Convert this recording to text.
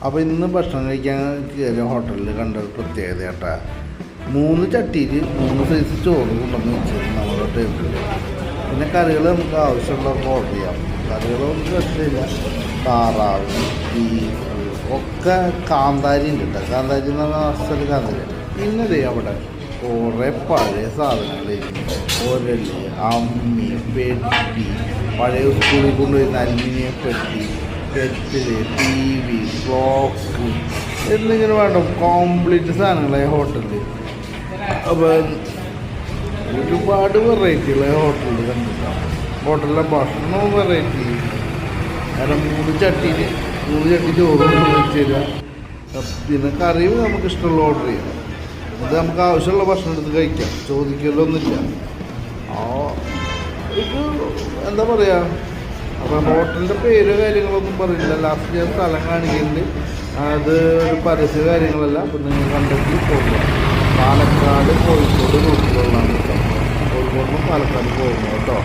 അപ്പോൾ ഇന്ന് ഭക്ഷണം കഴിക്കാൻ കയറിയ ഹോട്ടലിൽ കണ്ട ഒരു പ്രത്യേകത കേട്ടാ, 3 ചട്ടിയിൽ 3 സൈസ് ചോറ് കൊണ്ടുവന്ന് വെച്ചിരുന്നു നമ്മുടെ ടേബിളിൽ. പിന്നെ കറികൾ നമുക്ക് ആവശ്യമുള്ളതൊക്കെ ഓർഡർ ചെയ്യാം. കറികളൊന്നും പ്രശ്നമില്ല. താറാവ്, ബീഫ് ഒക്കെ കാന്താരി ഉണ്ട് കേട്ടോ. കാന്താരി എന്ന് പറഞ്ഞാൽ അസൽ കാന്താരി. പിന്നെ അവിടെ കുറേ പഴയ സാധനങ്ങൾ, ഒരല്, അമ്മി, പെട്ടി, പഴയ സ്കൂളിൽ കൊണ്ടുവരുന്ന അലുമിനിയം പെട്ടി, കെറ്റില്, ടി വി, ബോക്സ് എന്നിങ്ങനെ വേണ്ട കോംപ്ലീറ്റ് സാധനങ്ങളായി ഹോട്ടലിൽ. അപ്പം ഒരുപാട് വെറൈറ്റികളെ ഹോട്ടലിൽ കണ്ടിട്ടാണ്. ഹോട്ടലിലെ ഭക്ഷണവും വെറൈറ്റി. കാരണം 3 ചട്ടി ചോറ് വെച്ച് തരിക. പിന്നെ കറിയും നമുക്ക് ഇഷ്ടമുള്ള ഓർഡർ ചെയ്യാം. അത് നമുക്ക് ആവശ്യമുള്ള ഭക്ഷണം എടുത്ത് കഴിക്കാം, ചോദിക്കലൊന്നുമില്ല. ഇത് എന്താ പറയുക, അപ്പോൾ ഹോട്ടലിൻ്റെ പേര് കാര്യങ്ങളൊന്നും പറയില്ല. ലാസ്റ്റ് ഞാൻ സ്ഥലം കാണിക്കുന്നുണ്ട്. അത് ഒരു പരസ്യ കാര്യങ്ങളല്ല. അപ്പം നിങ്ങൾ കണ്ടെത്തി പോകുക. പാലക്കാട് കോഴിക്കോട് റൂട്ടിലുള്ളതാണ്. കോഴിക്കോട് നിന്ന് പാലക്കാട് പോകുന്നു കേട്ടോ.